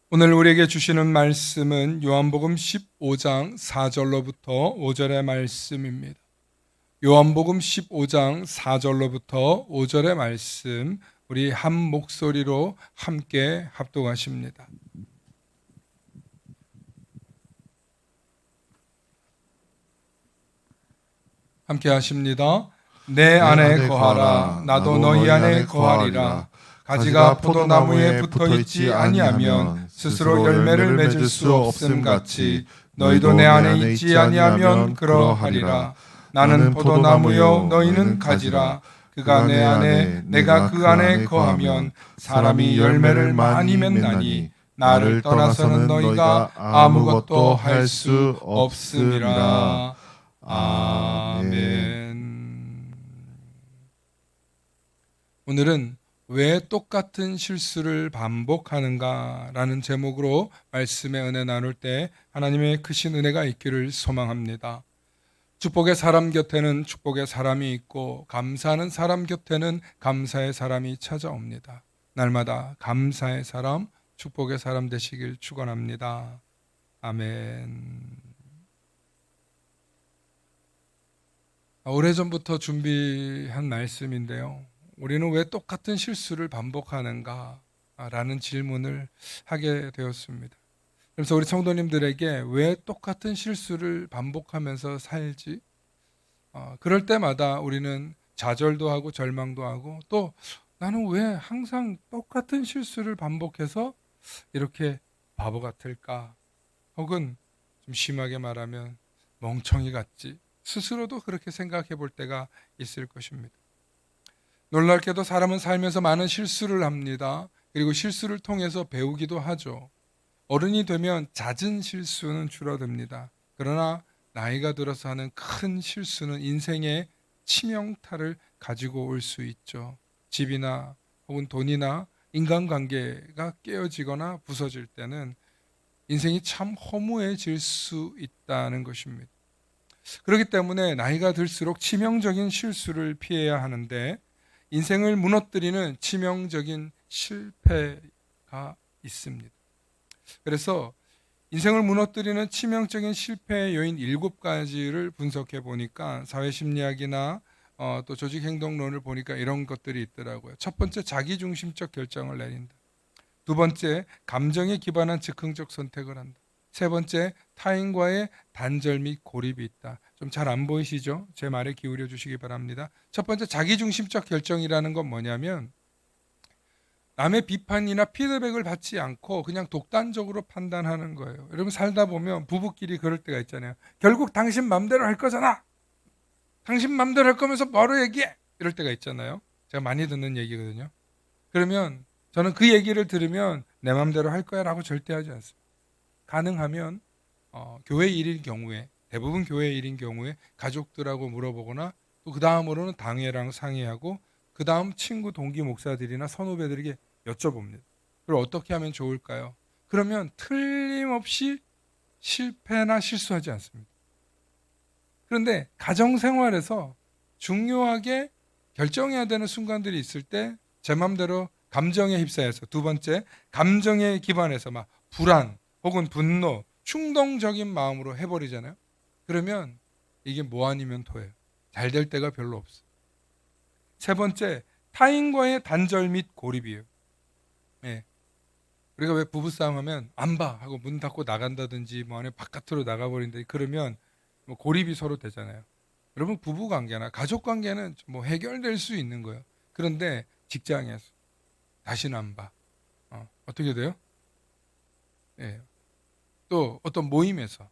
오늘 우리에게 주시는 말씀은 요한복음 15장 4절로부터 5절의 말씀입니다. 요한복음 15장 4절로부터 5절의 말씀, 우리 한 목소리로 함께 합독하십니다. 함께 하십니다. 내 안에 거하라. 나도 너희 안에 거하리라. 가지가 포도나무에 붙어 있지 아니하면 스스로 열매를 맺을 수 없음 같이 너희도 내 안에 있지 아니하면 그러하리라. 나는 포도나무요 너희는 가지라. 그가 내 안에 내가 그 안에 거하면 사람이 열매를 많이 맺나니 나를 떠나서는 너희가 아무것도 할 수 없음이라. 아멘. 오늘은 왜 똑같은 실수를 반복하는가라는 제목으로 말씀의 은혜 나눌 때 하나님의 크신 은혜가 있기를 소망합니다. 축복의 사람 곁에는 축복의 사람이 있고 감사하는 사람 곁에는 감사의 사람이 찾아옵니다. 날마다 감사의 사람, 축복의 사람 되시길 축원합니다. 아멘. 오래전부터 준비한 말씀인데요. 우리는 왜 똑같은 실수를 반복하는가? 라는 질문을 하게 되었습니다. 그래서 우리 성도님들에게 왜 똑같은 실수를 반복하면서 살지? 그럴 때마다 우리는 좌절도 하고 절망도 하고 또 나는 왜 항상 똑같은 실수를 반복해서 이렇게 바보 같을까? 혹은 좀 심하게 말하면 멍청이 같지? 스스로도 그렇게 생각해 볼 때가 있을 것입니다. 놀랍게도 사람은 살면서 많은 실수를 합니다. 그리고 실수를 통해서 배우기도 하죠. 어른이 되면 잦은 실수는 줄어듭니다. 그러나 나이가 들어서 하는 큰 실수는 인생의 치명타를 가지고 올 수 있죠. 집이나 혹은 돈이나 인간관계가 깨어지거나 부서질 때는 인생이 참 허무해질 수 있다는 것입니다. 그렇기 때문에 나이가 들수록 치명적인 실수를 피해야 하는데 인생을 무너뜨리는 치명적인 실패가 있습니다. 그래서 인생을 무너뜨리는 치명적인 실패의 요인 7가지를 분석해 보니까 사회심리학이나 또 조직행동론을 보니까 이런 것들이 있더라고요. 첫 번째, 자기중심적 결정을 내린다. 두 번째, 감정에 기반한 즉흥적 선택을 한다. 세 번째, 타인과의 단절 및 고립이 있다. 좀 잘 안 보이시죠? 제 말에 기울여 주시기 바랍니다. 첫 번째, 자기중심적 결정이라는 건 뭐냐면 남의 비판이나 피드백을 받지 않고 그냥 독단적으로 판단하는 거예요. 여러분 살다 보면 부부끼리 그럴 때가 있잖아요. 결국 당신 맘대로 할 거잖아. 당신 맘대로 할 거면서 뭐로 얘기해? 이럴 때가 있잖아요. 제가 많이 듣는 얘기거든요. 그러면 저는 그 얘기를 들으면 내 맘대로 할 거야 라고 절대 하지 않습니다. 가능하면 교회 일인 경우에, 대부분 교회 일인 경우에 가족들하고 물어보거나 또 그 다음으로는 당회랑 상의하고 그 다음 친구 동기 목사들이나 선후배들에게 여쭤봅니다. 그리고 어떻게 하면 좋을까요? 그러면 틀림없이 실패나 실수하지 않습니다. 그런데 가정생활에서 중요하게 결정해야 되는 순간들이 있을 때 제 맘대로 감정에 휩싸여서, 두 번째, 감정에 기반해서 막 불안 혹은 분노, 충동적인 마음으로 해버리잖아요. 그러면 이게 뭐 아니면 토해요. 잘 될 때가 별로 없어. 세 번째, 타인과의 단절 및 고립이에요. 예. 우리가 왜 부부싸움 하면 안 봐 하고 문 닫고 나간다든지 뭐 안에 바깥으로 나가버린다 그러면 뭐 고립이 서로 되잖아요. 여러분 부부 관계나 가족 관계는 뭐 해결될 수 있는 거예요. 그런데 직장에서 다시는 안 봐. 어떻게 돼요? 예. 또 어떤 모임에서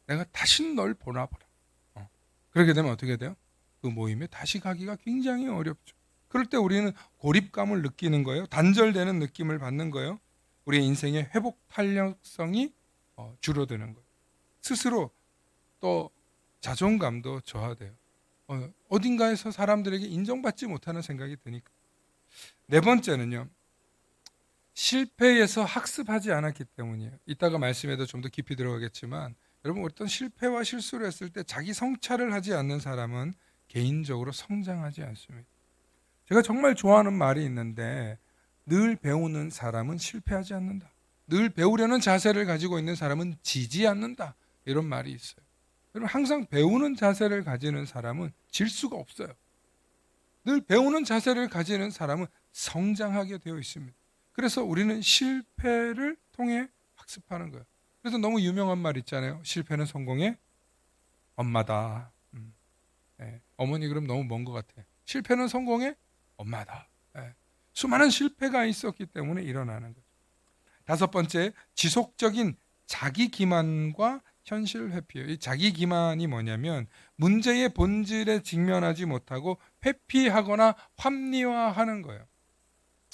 내가 다시는 널 보나 보라. 그렇게 되면 어떻게 돼요? 그 모임에 다시 가기가 굉장히 어렵죠. 그럴 때 우리는 고립감을 느끼는 거예요. 단절되는 느낌을 받는 거예요. 우리의 인생의 회복 탄력성이 줄어드는 거예요. 스스로 또 자존감도 저하돼요. 어딘가에서 사람들에게 인정받지 못하는 생각이 드니까. 네 번째는요. 실패에서 학습하지 않았기 때문이에요. 이따가 말씀에도 좀 더 깊이 들어가겠지만 여러분 어떤 실패와 실수를 했을 때 자기 성찰을 하지 않는 사람은 개인적으로 성장하지 않습니다. 제가 정말 좋아하는 말이 있는데 늘 배우는 사람은 실패하지 않는다. 늘 배우려는 자세를 가지고 있는 사람은 지지 않는다. 이런 말이 있어요. 여러분 항상 배우는 자세를 가지는 사람은 질 수가 없어요. 늘 배우는 자세를 가지는 사람은 성장하게 되어 있습니다. 그래서 우리는 실패를 통해 학습하는 거예요. 그래서 너무 유명한 말 있잖아요. 실패는 성공의 엄마다. 네. 어머니 그럼 너무 먼 것 같아. 실패는 성공의 엄마다. 네. 수많은 실패가 있었기 때문에 일어나는 거죠. 다섯 번째, 지속적인 자기 기만과 현실 회피예요. 이 자기 기만이 뭐냐면 문제의 본질에 직면하지 못하고 회피하거나 합리화하는 거예요.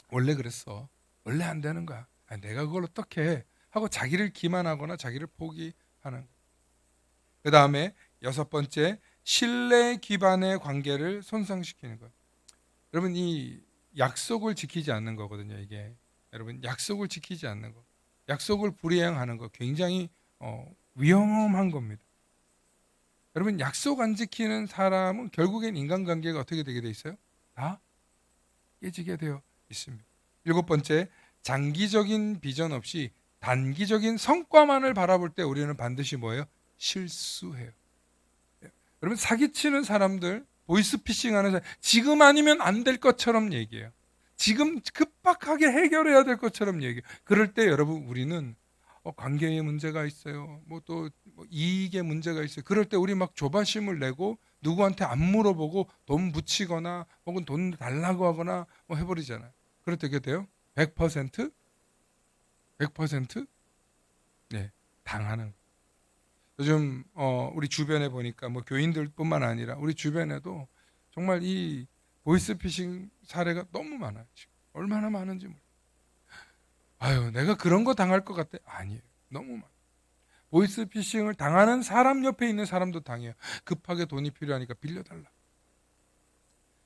원래 그랬어. 원래 안 되는 거야. 내가 그걸 어떻게 해? 하고 자기를 기만하거나 자기를 포기하는 거예요. 그 다음에 여섯 번째, 신뢰 기반의 관계를 손상시키는 거예요. 여러분 이 약속을 지키지 않는 거거든요. 이게 여러분 약속을 지키지 않는 거, 약속을 불이행하는 거 굉장히 위험한 겁니다. 여러분 약속 안 지키는 사람은 결국엔 인간관계가 어떻게 되게 돼 있어요? 다 깨지게 되어 있습니다. 일곱 번째, 장기적인 비전 없이 단기적인 성과만을 바라볼 때 우리는 반드시 뭐예요? 실수해요. 여러분 사기치는 사람들, 보이스피싱하는 사람, 지금 아니면 안 될 것처럼 얘기해요. 지금 급박하게 해결해야 될 것처럼 얘기해요. 그럴 때 여러분 우리는 관계에 문제가 있어요. 또 이익에 문제가 있어요. 그럴 때 우리 막 조바심을 내고 누구한테 안 물어보고 돈 묻히거나 혹은 돈 달라고 하거나 해버리잖아요. 그럴 때 어떻게 돼요? 100%? 100%? 네, 당하는. 요즘 우리 주변에 보니까 교인들뿐만 아니라 우리 주변에도 정말 이 보이스피싱 사례가 너무 많아요. 지금. 얼마나 많은지 몰라요. 아유, 내가 그런 거 당할 것 같아. 아니에요. 너무 많아요. 보이스피싱을 당하는 사람 옆에 있는 사람도 당해요. 급하게 돈이 필요하니까 빌려달라.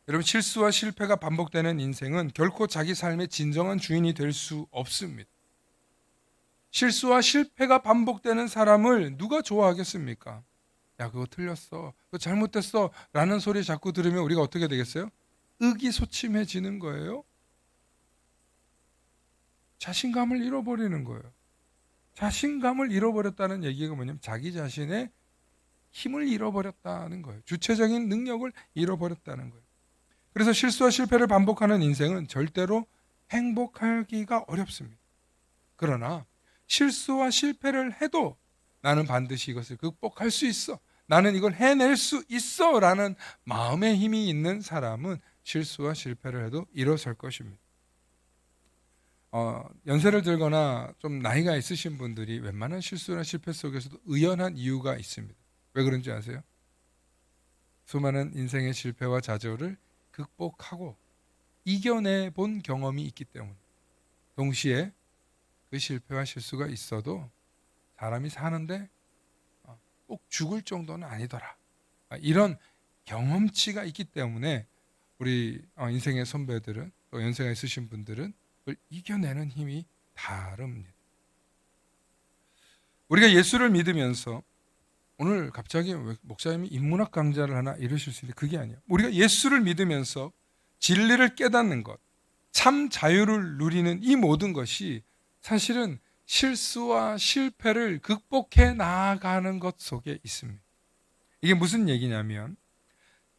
여러분 실수와 실패가 반복되는 인생은 결코 자기 삶의 진정한 주인이 될 수 없습니다. 실수와 실패가 반복되는 사람을 누가 좋아하겠습니까? 야, 그거 틀렸어. 그거 잘못됐어. 라는 소리 자꾸 들으면 우리가 어떻게 되겠어요? 의기소침해지는 거예요. 자신감을 잃어버리는 거예요. 자신감을 잃어버렸다는 얘기가 뭐냐면 자기 자신의 힘을 잃어버렸다는 거예요. 주체적인 능력을 잃어버렸다는 거예요. 그래서 실수와 실패를 반복하는 인생은 절대로 행복하기가 어렵습니다. 그러나 실수와 실패를 해도 나는 반드시 이것을 극복할 수 있어. 나는 이걸 해낼 수 있어. 라는 마음의 힘이 있는 사람은 실수와 실패를 해도 일어설 것입니다. 연세를 들거나 좀 나이가 있으신 분들이 웬만한 실수나 실패 속에서도 의연한 이유가 있습니다. 왜 그런지 아세요? 수많은 인생의 실패와 좌절을 극복하고 이겨내 본 경험이 있기 때문에. 동시에 그 실패와 실수가 있어도 사람이 사는데 꼭 죽을 정도는 아니더라. 이런 경험치가 있기 때문에 우리 인생의 선배들은 또 연세가 있으신 분들은 그걸 이겨내는 힘이 다릅니다. 우리가 예수를 믿으면서 오늘 갑자기 왜 목사님이 인문학 강좌를 하나 이러실 수 있는데 그게 아니에요. 우리가 예수를 믿으면서 진리를 깨닫는 것, 참 자유를 누리는 이 모든 것이 사실은 실수와 실패를 극복해 나아가는 것 속에 있습니다. 이게 무슨 얘기냐면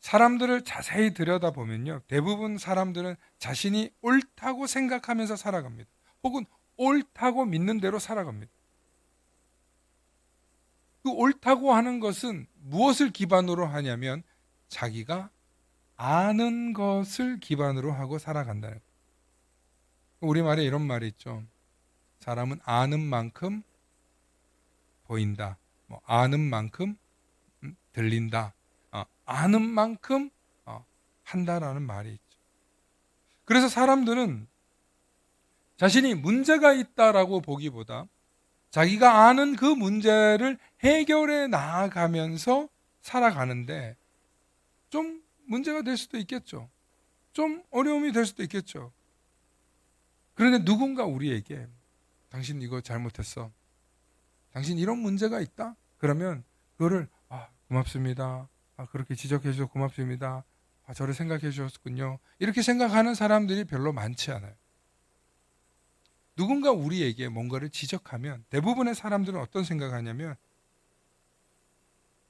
사람들을 자세히 들여다보면요. 대부분 사람들은 자신이 옳다고 생각하면서 살아갑니다. 혹은 옳다고 믿는 대로 살아갑니다. 그 옳다고 하는 것은 무엇을 기반으로 하냐면 자기가 아는 것을 기반으로 하고 살아간다는 거예요. 우리말에 이런 말이 있죠. 사람은 아는 만큼 보인다. 아는 만큼 들린다. 아는 만큼 한다라는 말이 있죠. 그래서 사람들은 자신이 문제가 있다라고 보기보다 자기가 아는 그 문제를 해결해 나아가면서 살아가는데 좀 문제가 될 수도 있겠죠. 좀 어려움이 될 수도 있겠죠. 그런데 누군가 우리에게 당신 이거 잘못했어. 당신 이런 문제가 있다? 그러면 그거를 고맙습니다. 그렇게 지적해 주셔서 고맙습니다. 저를 생각해 주셨군요. 이렇게 생각하는 사람들이 별로 많지 않아요. 누군가 우리에게 뭔가를 지적하면 대부분의 사람들은 어떤 생각하냐면,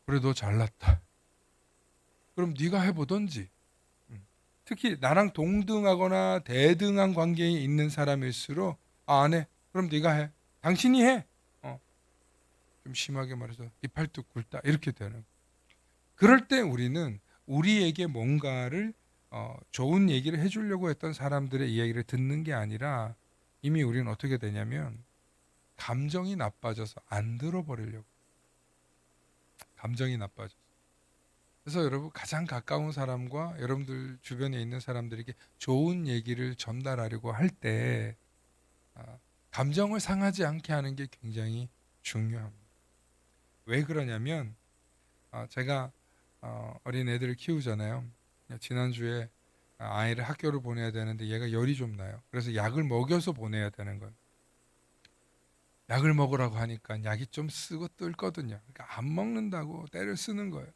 그래 너 잘났다. 그럼 네가 해보던지. 특히 나랑 동등하거나 대등한 관계에 있는 사람일수록 안 해. 그럼 네가 해. 당신이 해. 좀 심하게 말해서 이 팔뚝 굵다 이렇게 되는. 그럴 때 우리는 우리에게 뭔가를 좋은 얘기를 해주려고 했던 사람들의 이야기를 듣는 게 아니라 이미 우리는 어떻게 되냐면 감정이 나빠져서 안 들어버리려고. 감정이 나빠져. 그래서 여러분 가장 가까운 사람과 여러분들 주변에 있는 사람들에게 좋은 얘기를 전달하려고 할 때 감정을 상하지 않게 하는 게 굉장히 중요합니다. 왜 그러냐면 제가 어린 애들을 키우잖아요. 지난주에 아이를 학교를 보내야 되는데 얘가 열이 좀 나요. 그래서 약을 먹여서 보내야 되는 거예요. 약을 먹으라고 하니까 약이 좀 쓰고 뜰거든요. 그러니까 안 먹는다고 떼를 쓰는 거예요.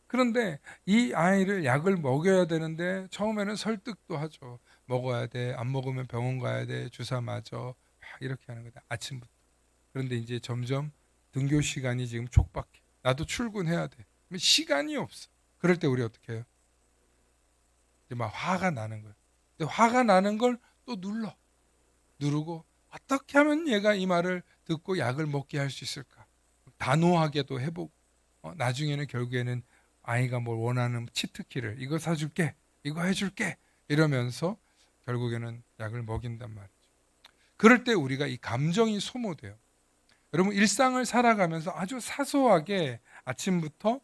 그런데 이 아이를 약을 먹여야 되는데 처음에는 설득도 하죠. 먹어야 돼. 안 먹으면 병원 가야 돼. 주사 맞어. 이렇게 하는 거다. 아침부터. 그런데 이제 점점 등교 시간이 지금 촉박해. 나도 출근해야 돼. 시간이 없어. 그럴 때 우리 어떻게 해요? 이제 막 화가 나는 거예요. 근데 화가 나는 걸 또 누르고 어떻게 하면 얘가 이 말을 듣고 약을 먹게 할 수 있을까? 단호하게도 해보고 나중에는 결국에는 아이가 뭘 원하는 치트키를 이거 사줄게, 이거 해줄게 이러면서 결국에는 약을 먹인단 말이죠. 그럴 때 우리가 이 감정이 소모돼요. 여러분 일상을 살아가면서 아주 사소하게 아침부터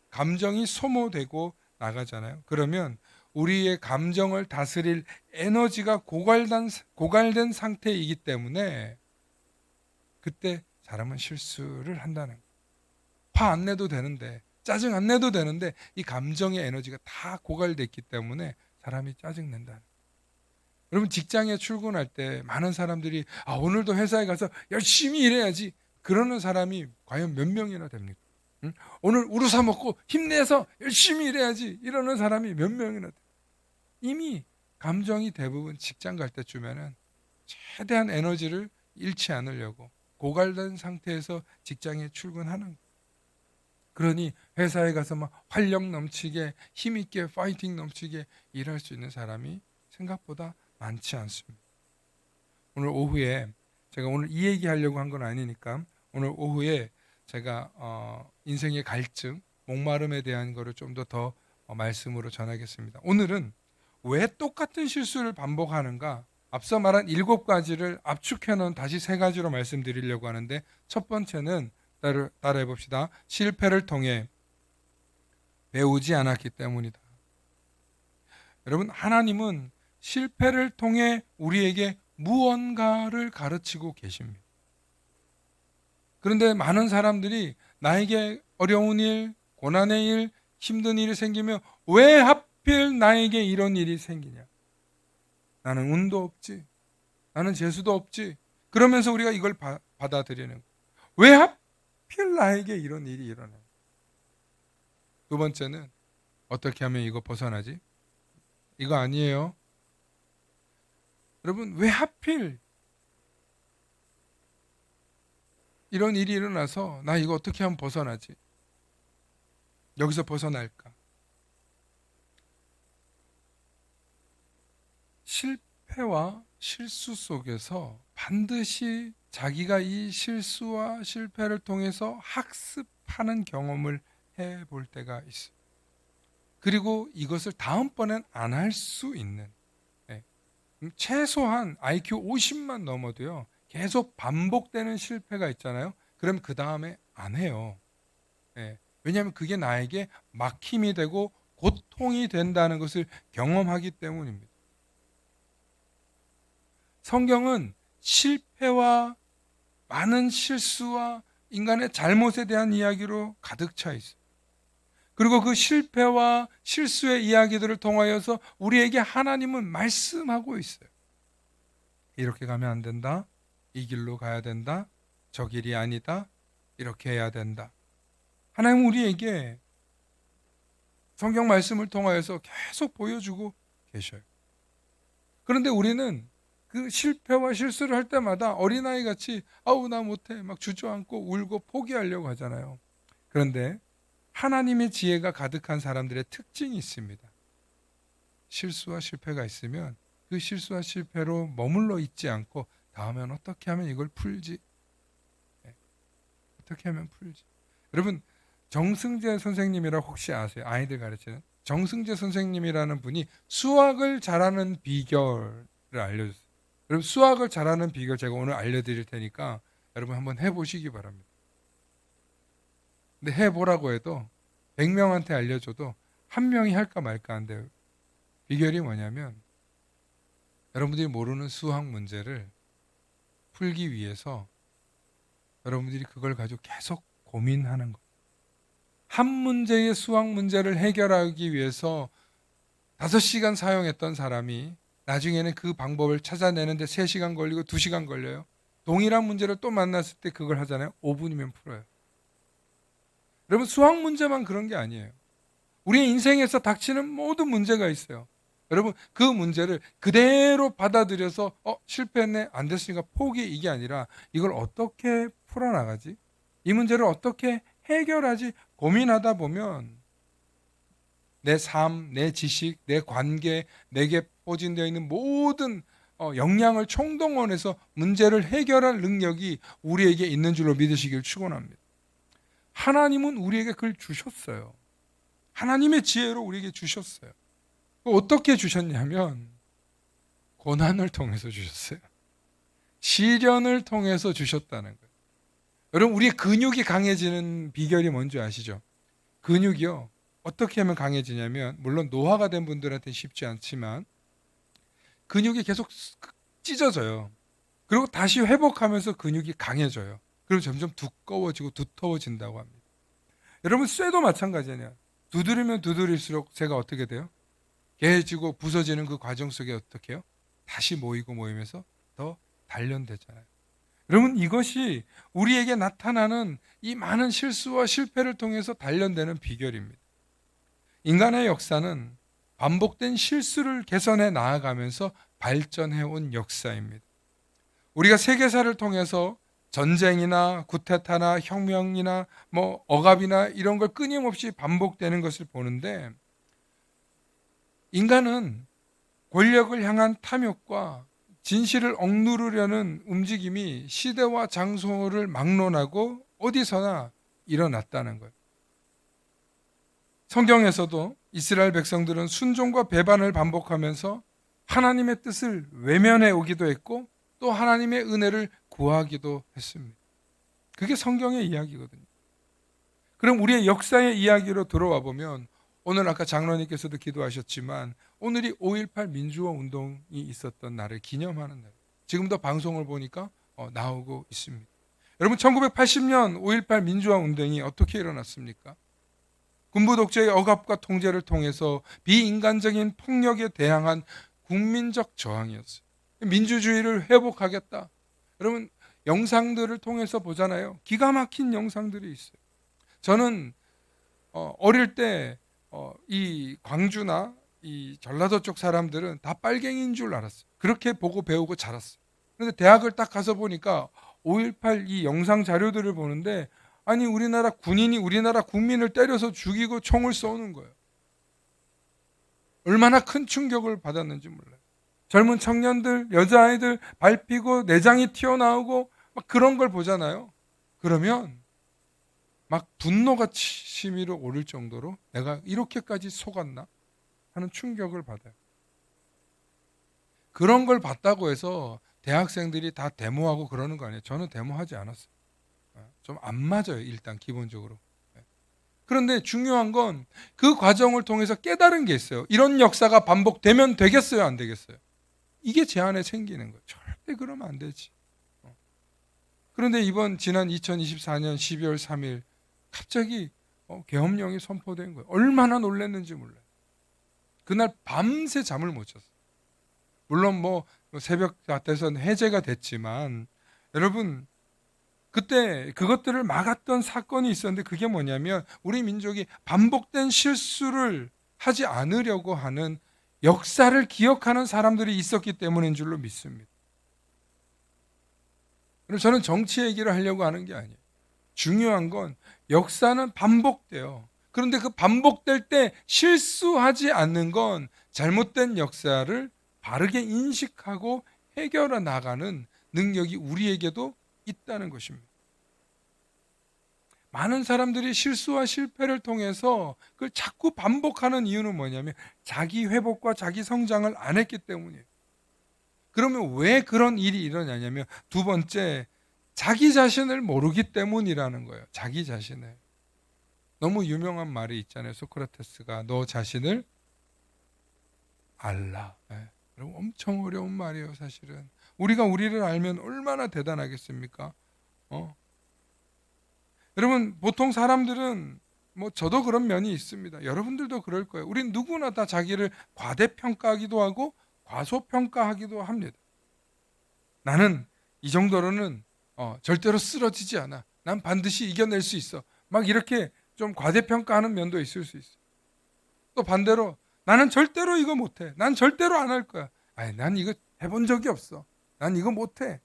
감정이 소모되고 나가잖아요. 그러면 우리의 감정을 다스릴 에너지가 고갈된 상태이기 때문에 그때 사람은 실수를 한다는 거예요. 화 안 내도 되는데, 짜증 안 내도 되는데 이 감정의 에너지가 다 고갈됐기 때문에 사람이 짜증 낸다는 거예요. 여러분 직장에 출근할 때 많은 사람들이 오늘도 회사에 가서 열심히 일해야지 그러는 사람이 과연 몇 명이나 됩니까? 응? 오늘 우루사 먹고 힘내서 열심히 일해야지 이러는 사람이 몇 명이나 돼. 이미 감정이 대부분 직장 갈 때쯤에는 최대한 에너지를 잃지 않으려고 고갈된 상태에서 직장에 출근하는 거예요. 그러니 회사에 가서 막 활력 넘치게 힘있게 파이팅 넘치게 일할 수 있는 사람이 생각보다 많지 않습니다. 오늘 오후에 제가 오늘 이 얘기하려고 한 건 아니니까 오늘 오후에 제가 인생의 갈증, 목마름에 대한 거를 좀 더 말씀으로 전하겠습니다. 오늘은 왜 똑같은 실수를 반복하는가? 앞서 말한 7가지를 압축해 놓은 다시 3가지로 말씀드리려고 하는데 첫 번째는 따라해 봅시다. 실패를 통해 배우지 않았기 때문이다. 여러분 하나님은 실패를 통해 우리에게 무언가를 가르치고 계십니다. 그런데 많은 사람들이 나에게 어려운 일, 고난의 일, 힘든 일이 생기면 왜 하필 나에게 이런 일이 생기냐? 나는 운도 없지. 나는 재수도 없지. 그러면서 우리가 이걸 받아들이는 거예요. 왜 하필 나에게 이런 일이 일어나? 두 번째는 어떻게 하면 이거 벗어나지? 이거 아니에요. 여러분 왜 하필 이런 일이 일어나서 나 이거 어떻게 하면 벗어나지? 여기서 벗어날까? 실패와 실수 속에서 반드시 자기가 이 실수와 실패를 통해서 학습하는 경험을 해볼 때가 있어요. 그리고 이것을 다음번엔 안 할 수 있는 최소한 IQ 50만 넘어도요 계속 반복되는 실패가 있잖아요. 그럼 그 다음에 안 해요. 왜냐하면 그게 나에게 막힘이 되고 고통이 된다는 것을 경험하기 때문입니다. 성경은 실패와 많은 실수와 인간의 잘못에 대한 이야기로 가득 차 있어요. 그리고 그 실패와 실수의 이야기들을 통하여서 우리에게 하나님은 말씀하고 있어요. 이렇게 가면 안 된다. 이 길로 가야 된다. 저 길이 아니다. 이렇게 해야 된다. 하나님은 우리에게 성경 말씀을 통하여서 계속 보여주고 계셔요. 그런데 우리는 그 실패와 실수를 할 때마다 어린아이 같이 아우 나 못해 막 주저앉고 울고 포기하려고 하잖아요. 그런데 하나님의 지혜가 가득한 사람들의 특징이 있습니다. 실수와 실패가 있으면 그 실수와 실패로 머물러 있지 않고 다음엔 어떻게 하면 이걸 풀지? 네, 어떻게 하면 풀지? 여러분 정승재 선생님이라고 혹시 아세요? 아이들 가르치는 정승재 선생님이라는 분이 수학을 잘하는 비결을 알려줬어요. 여러분 수학을 잘하는 비결 제가 오늘 알려드릴 테니까 여러분 한번 해보시기 바랍니다. 근데 해보라고 해도 100명한테 알려줘도 한 명이 할까 말까 한데요. 비결이 뭐냐면 여러분들이 모르는 수학 문제를 풀기 위해서 여러분들이 그걸 가지고 계속 고민하는 거예요. 한 문제의 수학 문제를 해결하기 위해서 5시간 사용했던 사람이 나중에는 그 방법을 찾아내는데 3시간 걸리고 2시간 걸려요. 동일한 문제를 또 만났을 때 그걸 하잖아요. 5분이면 풀어요. 여러분 수학 문제만 그런 게 아니에요. 우리의 인생에서 닥치는 모든 문제가 있어요. 여러분 그 문제를 그대로 받아들여서 실패했네 안 됐으니까 포기 이게 아니라 이걸 어떻게 풀어나가지? 이 문제를 어떻게 해결하지? 고민하다 보면 내 삶, 내 지식, 내 관계, 내게 포진되어 있는 모든 역량을 총동원해서 문제를 해결할 능력이 우리에게 있는 줄로 믿으시길 축원합니다. 하나님은 우리에게 그걸 주셨어요. 하나님의 지혜로 우리에게 주셨어요. 어떻게 주셨냐면 고난을 통해서 주셨어요. 시련을 통해서 주셨다는 거예요. 여러분 우리의 근육이 강해지는 비결이 뭔지 아시죠? 근육이요. 어떻게 하면 강해지냐면 물론 노화가 된 분들한테는 쉽지 않지만 근육이 계속 찢어져요. 그리고 다시 회복하면서 근육이 강해져요. 그리고 점점 두꺼워지고 두터워진다고 합니다. 여러분 쇠도 마찬가지예요. 두드리면 두드릴수록 쇠가 어떻게 돼요? 개해지고 부서지는 그 과정 속에 어떻게 해요? 다시 모이고 모이면서 더 단련되잖아요. 여러분 이것이 우리에게 나타나는 이 많은 실수와 실패를 통해서 단련되는 비결입니다. 인간의 역사는 반복된 실수를 개선해 나아가면서 발전해 온 역사입니다. 우리가 세계사를 통해서 전쟁이나 쿠데타나 혁명이나 억압이나 이런 걸 끊임없이 반복되는 것을 보는데 인간은 권력을 향한 탐욕과 진실을 억누르려는 움직임이 시대와 장소를 막론하고 어디서나 일어났다는 거예요. 성경에서도 이스라엘 백성들은 순종과 배반을 반복하면서 하나님의 뜻을 외면해 오기도 했고 또 하나님의 은혜를 구하기도 했습니다. 그게 성경의 이야기거든요. 그럼 우리의 역사의 이야기로 들어와 보면 오늘 아까 장로님께서도 기도하셨지만 오늘이 5.18 민주화 운동이 있었던 날을 기념하는 날. 지금도 방송을 보니까 나오고 있습니다. 여러분 1980년 5.18 민주화 운동이 어떻게 일어났습니까? 군부 독재의 억압과 통제를 통해서 비인간적인 폭력에 대항한 국민적 저항이었어요. 민주주의를 회복하겠다. 여러분 영상들을 통해서 보잖아요. 기가 막힌 영상들이 있어요. 저는 어릴 때 이 광주나 이 전라도 쪽 사람들은 다 빨갱이인 줄 알았어요. 그렇게 보고 배우고 자랐어요. 그런데 대학을 딱 가서 보니까 5.18 이 영상 자료들을 보는데 아니 우리나라 군인이 우리나라 국민을 때려서 죽이고 총을 쏘는 거예요. 얼마나 큰 충격을 받았는지 몰라요. 젊은 청년들, 여자아이들 밟히고 내장이 튀어나오고 막 그런 걸 보잖아요. 그러면 막 분노가 치밀어 오를 정도로 내가 이렇게까지 속았나 하는 충격을 받아요. 그런 걸 봤다고 해서 대학생들이 다 데모하고 그러는 거 아니에요. 저는 데모하지 않았어요. 좀 안 맞아요. 일단 기본적으로. 그런데 중요한 건 그 과정을 통해서 깨달은 게 있어요. 이런 역사가 반복되면 되겠어요? 안 되겠어요? 이게 제 안에 생기는 거예요. 절대 그러면 안 되지. 그런데 지난 2024년 12월 3일 갑자기 계엄령이 선포된 거예요. 얼마나 놀랐는지 몰라요. 그날 밤새 잠을 못 잤어요. 물론 새벽 같아서 해제가 됐지만 여러분 그때 그것들을 막았던 사건이 있었는데 그게 뭐냐면 우리 민족이 반복된 실수를 하지 않으려고 하는 역사를 기억하는 사람들이 있었기 때문인 줄로 믿습니다. 그럼 저는 정치 얘기를 하려고 하는 게 아니에요. 중요한 건 역사는 반복돼요. 그런데 그 반복될 때 실수하지 않는 건 잘못된 역사를 바르게 인식하고 해결해 나가는 능력이 우리에게도 있다는 것입니다. 많은 사람들이 실수와 실패를 통해서 그걸 자꾸 반복하는 이유는 뭐냐면 자기 회복과 자기 성장을 안 했기 때문이에요. 그러면 왜 그런 일이 일어나냐면 두 번째, 자기 자신을 모르기 때문이라는 거예요. 자기 자신을. 너무 유명한 말이 있잖아요. 소크라테스가 너 자신을 알라. 예. 여러분 엄청 어려운 말이에요, 사실은. 우리가 우리를 알면 얼마나 대단하겠습니까? 여러분 보통 사람들은 뭐 저도 그런 면이 있습니다. 여러분들도 그럴 거예요. 우린 누구나 다 자기를 과대평가하기도 하고 과소평가하기도 합니다. 나는 이 정도로는 절대로 쓰러지지 않아. 난 반드시 이겨낼 수 있어. 막 이렇게 좀 과대평가하는 면도 있을 수 있어. 또 반대로 나는 절대로 이거 못해. 난 절대로 안 할 거야. 아니, 난 이거 해본 적이 없어. 난 이거 못해.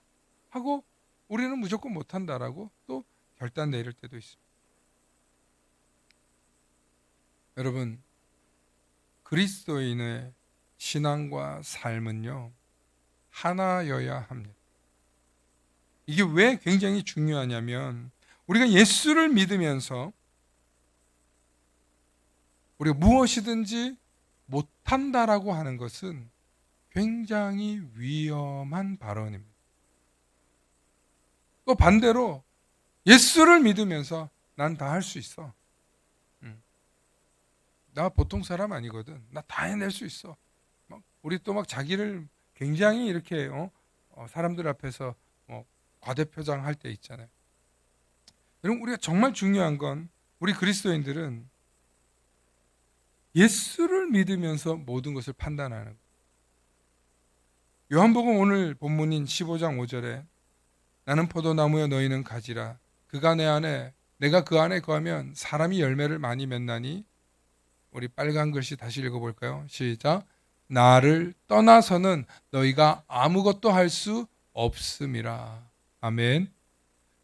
하고 우리는 무조건 못한다라고 또 결단 내릴 때도 있습니다. 여러분, 그리스도인의 신앙과 삶은요, 하나여야 합니다. 이게 왜 굉장히 중요하냐면 우리가 예수를 믿으면서 우리가 무엇이든지 못한다라고 하는 것은 굉장히 위험한 발언입니다. 또 반대로 예수를 믿으면서 난 다 할 수 있어. 나 보통 사람 아니거든. 나 다 해낼 수 있어. 우리 또 막 자기를 굉장히 이렇게 사람들 앞에서 과대표장할 때 있잖아요. 여러분 우리가 정말 중요한 건 우리 그리스도인들은 예수를 믿으면서 모든 것을 판단하는 거예요. 요한복음 오늘 본문인 15장 5절에 나는 포도나무여 너희는 가지라 그가 내 안에 내가 그 안에 거하면 사람이 열매를 많이 맺나니 우리 빨간 글씨 다시 읽어볼까요? 시작. 나를 떠나서는 너희가 아무것도 할 수 없음이라. 아멘.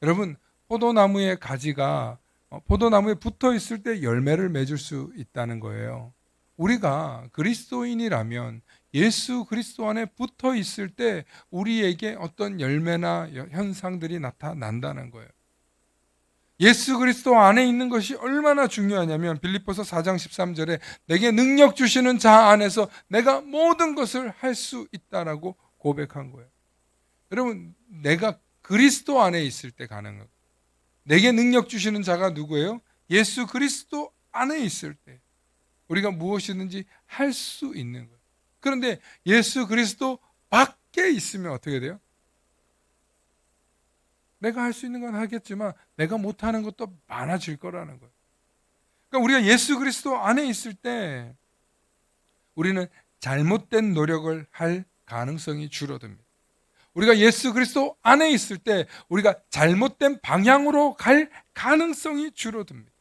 여러분 포도나무의 가지가 포도나무에 붙어 있을 때 열매를 맺을 수 있다는 거예요. 우리가 그리스도인이라면 예수 그리스도 안에 붙어 있을 때 우리에게 어떤 열매나 현상들이 나타난다는 거예요. 예수 그리스도 안에 있는 것이 얼마나 중요하냐면 빌립보서 4장 13절에 내게 능력 주시는 자 안에서 내가 모든 것을 할 수 있다라고 고백한 거예요. 여러분 내가 그리스도 안에 있을 때 가능한 거예요. 내게 능력 주시는 자가 누구예요? 예수 그리스도 안에 있을 때 우리가 무엇이든지 할 수 있는 거예요. 그런데 예수 그리스도 밖에 있으면 어떻게 돼요? 내가 할 수 있는 건 하겠지만 내가 못하는 것도 많아질 거라는 거예요. 그러니까 우리가 예수 그리스도 안에 있을 때 우리는 잘못된 노력을 할 가능성이 줄어듭니다. 우리가 예수 그리스도 안에 있을 때 우리가 잘못된 방향으로 갈 가능성이 줄어듭니다.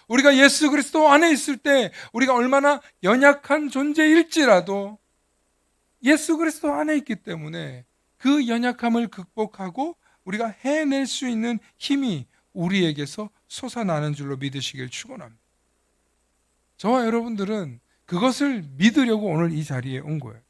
우리가 예수 그리스도 안에 있을 때 우리가 얼마나 연약한 존재일지라도 예수 그리스도 안에 있기 때문에 그 연약함을 극복하고 우리가 해낼 수 있는 힘이 우리에게서 솟아나는 줄로 믿으시길 축원합니다. 저와 여러분들은 그것을 믿으려고 오늘 이 자리에 온 거예요.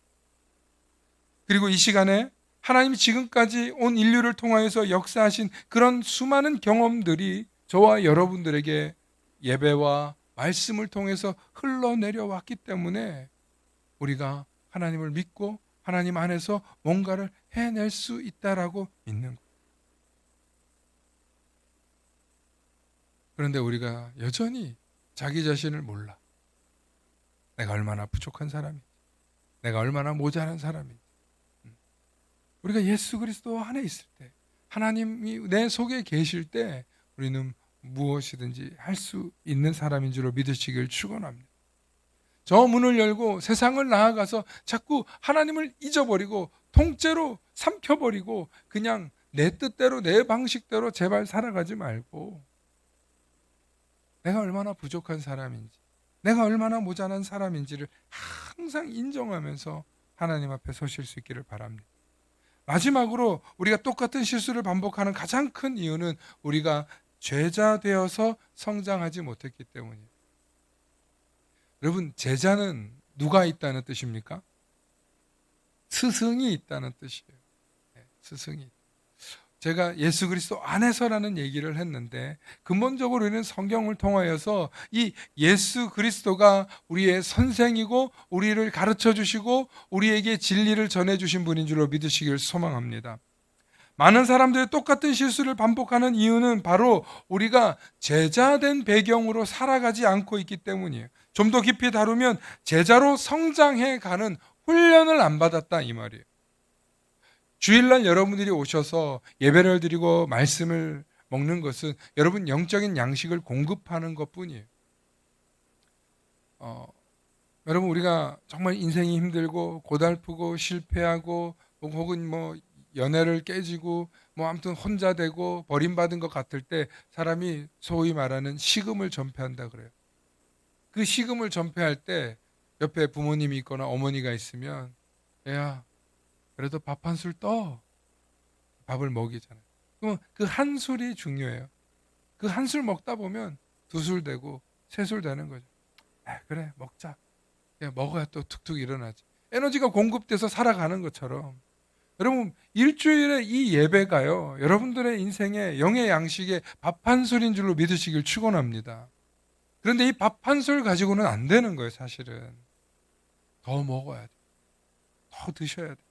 그리고 이 시간에 하나님이 지금까지 온 인류를 통하여서 역사하신 그런 수많은 경험들이 저와 여러분들에게 예배와 말씀을 통해서 흘러내려왔기 때문에 우리가 하나님을 믿고 하나님 안에서 뭔가를 해낼 수 있다라고 믿는 거예요. 그런데 우리가 여전히 자기 자신을 몰라. 내가 얼마나 부족한 사람인지, 내가 얼마나 모자란 사람인지. 우리가 예수 그리스도 안에 있을 때, 하나님이 내 속에 계실 때 우리는 무엇이든지 할 수 있는 사람인 줄로 믿으시길 축원합니다. 저 문을 열고 세상을 나아가서 자꾸 하나님을 잊어버리고 통째로 삼켜버리고 그냥 내 뜻대로 내 방식대로 제발 살아가지 말고 내가 얼마나 부족한 사람인지, 내가 얼마나 모자란 사람인지를 항상 인정하면서 하나님 앞에 서실 수 있기를 바랍니다. 마지막으로 우리가 똑같은 실수를 반복하는 가장 큰 이유는 우리가 죄자 되어서 성장하지 못했기 때문이에요. 여러분, 제자는 누가 있다는 뜻입니까? 스승이 있다는 뜻이에요. 네, 스승이. 제가 예수 그리스도 안에서라는 얘기를 했는데, 근본적으로 우리는 성경을 통하여서 이 예수 그리스도가 우리의 선생이고 우리를 가르쳐 주시고 우리에게 진리를 전해 주신 분인 줄로 믿으시길 소망합니다. 많은 사람들이 똑같은 실수를 반복하는 이유는 바로 우리가 제자된 배경으로 살아가지 않고 있기 때문이에요. 좀 더 깊이 다루면 제자로 성장해 가는 훈련을 안 받았다 이 말이에요. 주일날 여러분들이 오셔서 예배를 드리고 말씀을 먹는 것은 여러분 영적인 양식을 공급하는 것뿐이에요. 여러분, 우리가 정말 인생이 힘들고 고달프고 실패하고 혹은 연애를 깨지고 아무튼 혼자 되고 버림받은 것 같을 때 사람이 소위 말하는 식음을 전폐한다 그래요. 그 식음을 전폐할 때 옆에 부모님이 있거나 어머니가 있으면, 애야 그래도 밥 한 술 떠. 밥을 먹이잖아요. 그럼 그 한 술이 중요해요. 그 한 술 먹다 보면 두 술 되고 세 술 되는 거죠. 그래 먹자. 먹어야 또 툭툭 일어나지. 에너지가 공급돼서 살아가는 것처럼 여러분, 일주일에 이 예배가요, 여러분들의 인생의 영의 양식에 밥 한 술인 줄로 믿으시길 축원합니다. 그런데 이 밥 한 술 가지고는 안 되는 거예요. 사실은 더 먹어야 돼. 더 드셔야 돼.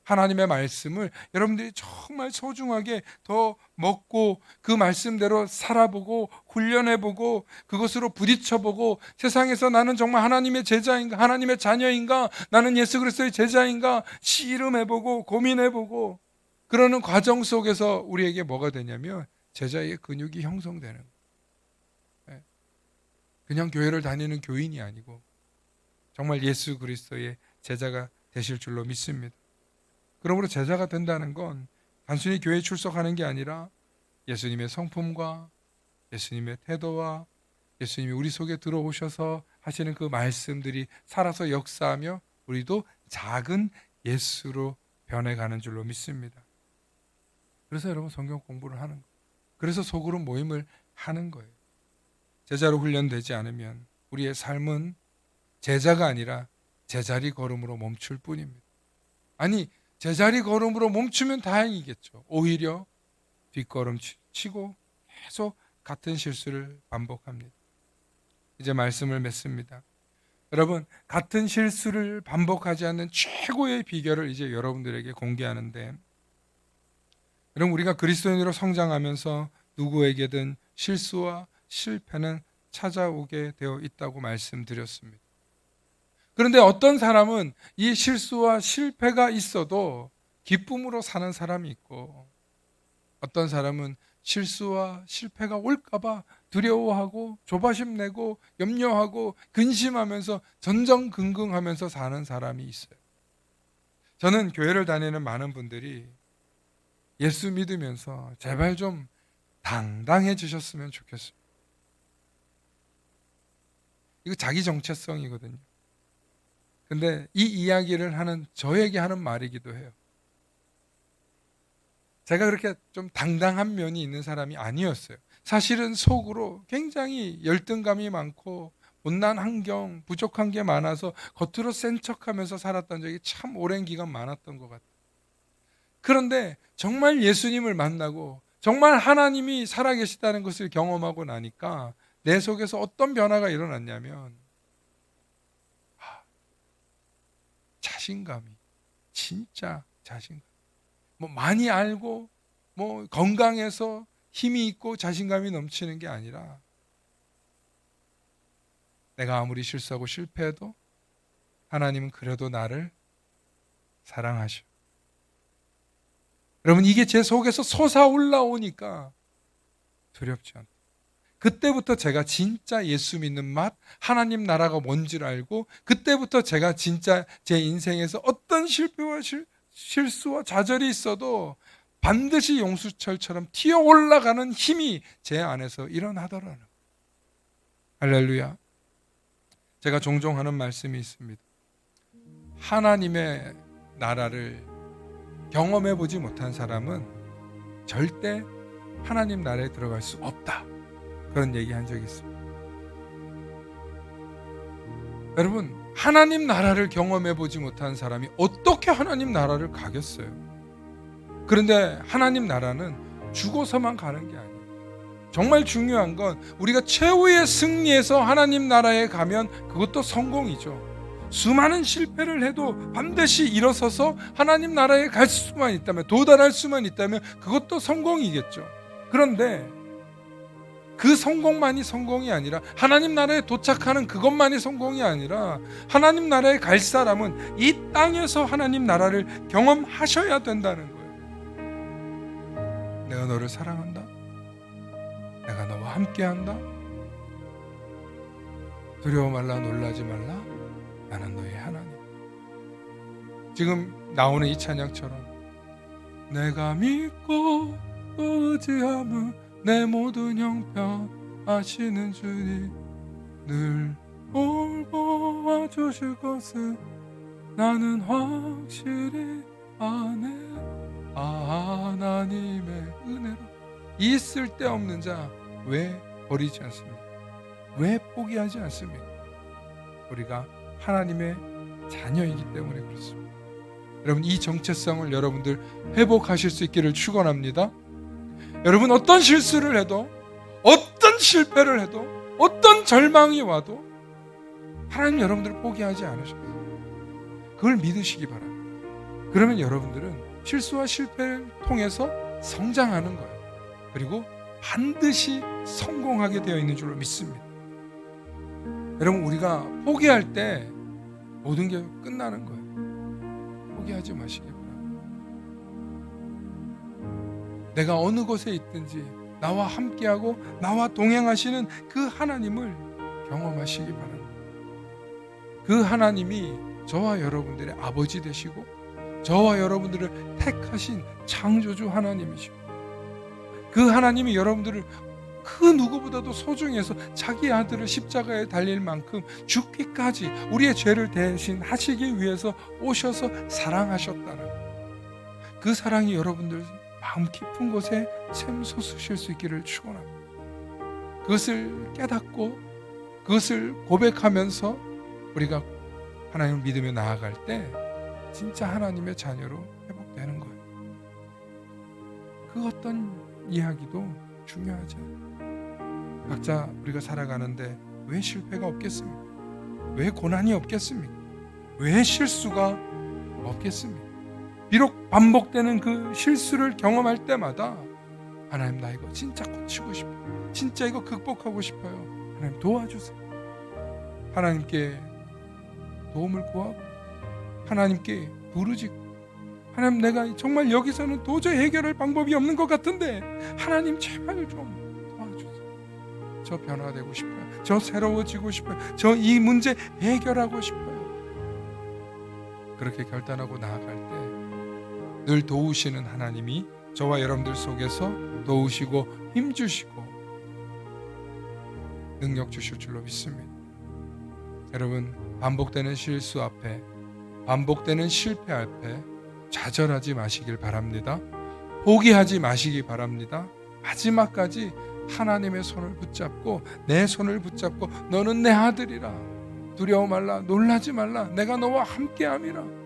하나님의 말씀을 여러분들이 정말 소중하게 더 먹고 그 말씀대로 살아보고 훈련해보고 그것으로 부딪혀보고 세상에서 나는 정말 하나님의 제자인가, 하나님의 자녀인가, 나는 예수 그리스도의 제자인가 씨름해보고 고민해보고 그러는 과정 속에서 우리에게 뭐가 되냐면 제자의 근육이 형성되는 거예요. 그냥 교회를 다니는 교인이 아니고 정말 예수 그리스도의 제자가 되실 줄로 믿습니다. 그러므로 제자가 된다는 건 단순히 교회에 출석하는 게 아니라 예수님의 성품과 예수님의 태도와 예수님이 우리 속에 들어오셔서 하시는 그 말씀들이 살아서 역사하며 우리도 작은 예수로 변해가는 줄로 믿습니다. 그래서 여러분 성경 공부를 하는 거예요. 그래서 소그룹 모임을 하는 거예요. 제자로 훈련되지 않으면 우리의 삶은 제자가 아니라 제자리 걸음으로 멈출 뿐입니다. 아니, 제자리 걸음으로 멈추면 다행이겠죠. 오히려 뒷걸음 치고 계속 같은 실수를 반복합니다. 이제 말씀을 맺습니다. 여러분, 같은 실수를 반복하지 않는 최고의 비결을 이제 여러분들에게 공개하는데, 여러분, 우리가 그리스도인으로 성장하면서 누구에게든 실수와 실패는 찾아오게 되어 있다고 말씀드렸습니다. 그런데 어떤 사람은 이 실수와 실패가 있어도 기쁨으로 사는 사람이 있고, 어떤 사람은 실수와 실패가 올까봐 두려워하고 조바심 내고 염려하고 근심하면서 전전긍긍하면서 사는 사람이 있어요. 저는 교회를 다니는 많은 분들이 예수 믿으면서 제발 좀 당당해지셨으면 좋겠어요. 이거 자기 정체성이거든요. 근데 이 이야기를 하는 저에게 하는 말이기도 해요. 제가 그렇게 좀 당당한 면이 있는 사람이 아니었어요. 사실은 속으로 굉장히 열등감이 많고 못난 환경, 부족한 게 많아서 겉으로 센 척하면서 살았던 적이 참 오랜 기간 많았던 것 같아요. 그런데 정말 예수님을 만나고 정말 하나님이 살아계시다는 것을 경험하고 나니까 내 속에서 어떤 변화가 일어났냐면 자신감이, 진짜 자신감. 많이 알고 건강해서 힘이 있고 자신감이 넘치는 게 아니라 내가 아무리 실수하고 실패해도 하나님은 그래도 나를 사랑하셔. 여러분, 이게 제 속에서 솟아올라오니까 두렵지 않다. 그때부터 제가 진짜 예수 믿는 맛, 하나님 나라가 뭔지를 알고 그때부터 제가 진짜 제 인생에서 어떤 실패와 실수와 좌절이 있어도 반드시 용수철처럼 튀어 올라가는 힘이 제 안에서 일어나더라는 거예요. 할렐루야. 제가 종종 하는 말씀이 있습니다. 하나님의 나라를 경험해 보지 못한 사람은 절대 하나님 나라에 들어갈 수 없다. 그런 얘기 한 적이 있습니다. 여러분, 하나님 나라를 경험해 보지 못한 사람이 어떻게 하나님 나라를 가겠어요? 그런데 하나님 나라는 죽어서만 가는 게 아니에요. 정말 중요한 건 우리가 최후의 승리에서 하나님 나라에 가면 그것도 성공이죠. 수많은 실패를 해도 반드시 일어서서 하나님 나라에 갈 수만 있다면, 도달할 수만 있다면 그것도 성공이겠죠. 그런데 그 성공만이 성공이 아니라, 하나님 나라에 도착하는 그것만이 성공이 아니라, 하나님 나라에 갈 사람은 이 땅에서 하나님 나라를 경험하셔야 된다는 거예요. 내가 너를 사랑한다. 내가 너와 함께한다. 두려워 말라, 놀라지 말라. 나는 너의 하나님. 지금 나오는 이 찬양처럼 내가 믿고 또 의지함은 내 모든 형편 아시는 주님, 늘 돌보아 주실 것을 나는 확실히 아네. 하나님의 은혜로. 이 쓸데없는 자 왜 버리지 않습니까? 왜 포기하지 않습니까? 우리가 하나님의 자녀이기 때문에 그렇습니다. 여러분, 이 정체성을 여러분들 회복하실 수 있기를 축원합니다. 여러분, 어떤 실수를 해도, 어떤 실패를 해도, 어떤 절망이 와도 하나님 여러분들을 포기하지 않으셨어요. 그걸 믿으시기 바랍니다. 그러면 여러분들은 실수와 실패를 통해서 성장하는 거예요. 그리고 반드시 성공하게 되어 있는 줄로 믿습니다. 여러분, 우리가 포기할 때 모든 게 끝나는 거예요. 포기하지 마시기 바랍니다. 내가 어느 곳에 있든지 나와 함께하고 나와 동행하시는 그 하나님을 경험하시기 바랍니다. 그 하나님이 저와 여러분들의 아버지 되시고 저와 여러분들을 택하신 창조주 하나님이시고, 그 하나님이 여러분들을 그 누구보다도 소중해서 자기 아들을 십자가에 달릴 만큼 죽기까지 우리의 죄를 대신하시기 위해서 오셔서 사랑하셨다는 그 사랑이 여러분들 마음 깊은 곳에 샘솟으실 수 있기를 축원합니다. 그것을 깨닫고 그것을 고백하면서 우리가 하나님을 믿으며 나아갈 때 진짜 하나님의 자녀로 회복되는 거예요. 그 어떤 이야기도 중요하지 않아요. 각자 우리가 살아가는데 왜 실패가 없겠습니까? 왜 고난이 없겠습니까? 왜 실수가 없겠습니까? 비록 반복되는 그 실수를 경험할 때마다 하나님, 나 이거 진짜 고치고 싶어요. 진짜 이거 극복하고 싶어요. 하나님 도와주세요. 하나님께 도움을 구하고 하나님께 부르짖고, 하나님, 내가 정말 여기서는 도저히 해결할 방법이 없는 것 같은데 하나님 제발 좀 도와주세요. 저 변화되고 싶어요. 저 새로워지고 싶어요. 저 이 문제 해결하고 싶어요. 그렇게 결단하고 나아갈 때 늘 도우시는 하나님이 저와 여러분들 속에서 도우시고 힘주시고 능력 주실 줄로 믿습니다. 여러분, 반복되는 실수 앞에, 반복되는 실패 앞에 좌절하지 마시길 바랍니다. 포기하지 마시기 바랍니다. 마지막까지 하나님의 손을 붙잡고, 내 손을 붙잡고, 너는 내 아들이라, 두려워 말라, 놀라지 말라, 내가 너와 함께함이라.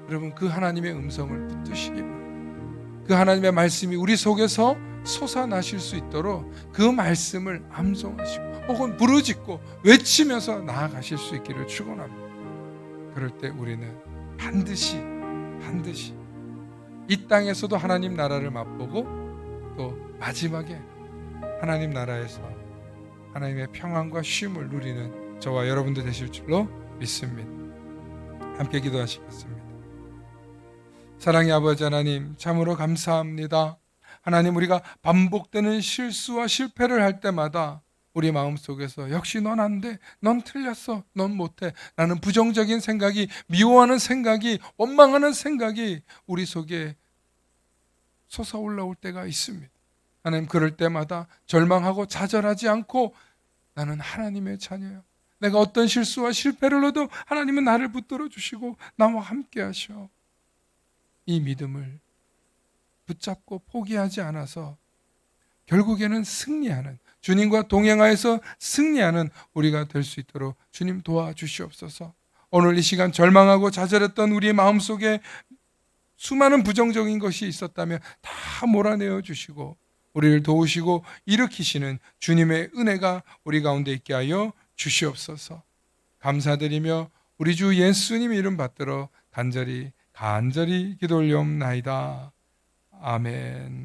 여러분, 그 하나님의 음성을 붙드시기 바랍니다. 그 하나님의 말씀이 우리 속에서 솟아나실 수 있도록 그 말씀을 암송하시고 혹은 부르짖고 외치면서 나아가실 수 있기를 축원합니다. 그럴 때 우리는 반드시 이 땅에서도 하나님 나라를 맛보고 또 마지막에 하나님 나라에서 하나님의 평안과 쉼을 누리는 저와 여러분들 되실 줄로 믿습니다. 함께 기도하시겠습니다. 사랑의 아버지 하나님, 참으로 감사합니다. 하나님, 우리가 반복되는 실수와 실패를 할 때마다 우리 마음속에서 역시 넌 안 돼, 넌 틀렸어, 넌 못해 라는 부정적인 생각이, 미워하는 생각이, 원망하는 생각이 우리 속에 솟아올라올 때가 있습니다. 하나님, 그럴 때마다 절망하고 좌절하지 않고 나는 하나님의 자녀야. 내가 어떤 실수와 실패를 해도 하나님은 나를 붙들어 주시고 나와 함께 하셔. 이 믿음을 붙잡고 포기하지 않아서 결국에는 승리하는, 주님과 동행하여서 승리하는 우리가 될 수 있도록 주님 도와주시옵소서. 오늘 이 시간 절망하고 좌절했던 우리의 마음속에 수많은 부정적인 것이 있었다면 다 몰아내어 주시고 우리를 도우시고 일으키시는 주님의 은혜가 우리 가운데 있게 하여 주시옵소서. 감사드리며 우리 주 예수님 이름 받들어 간절히 기도 올리옵나이다. 아멘.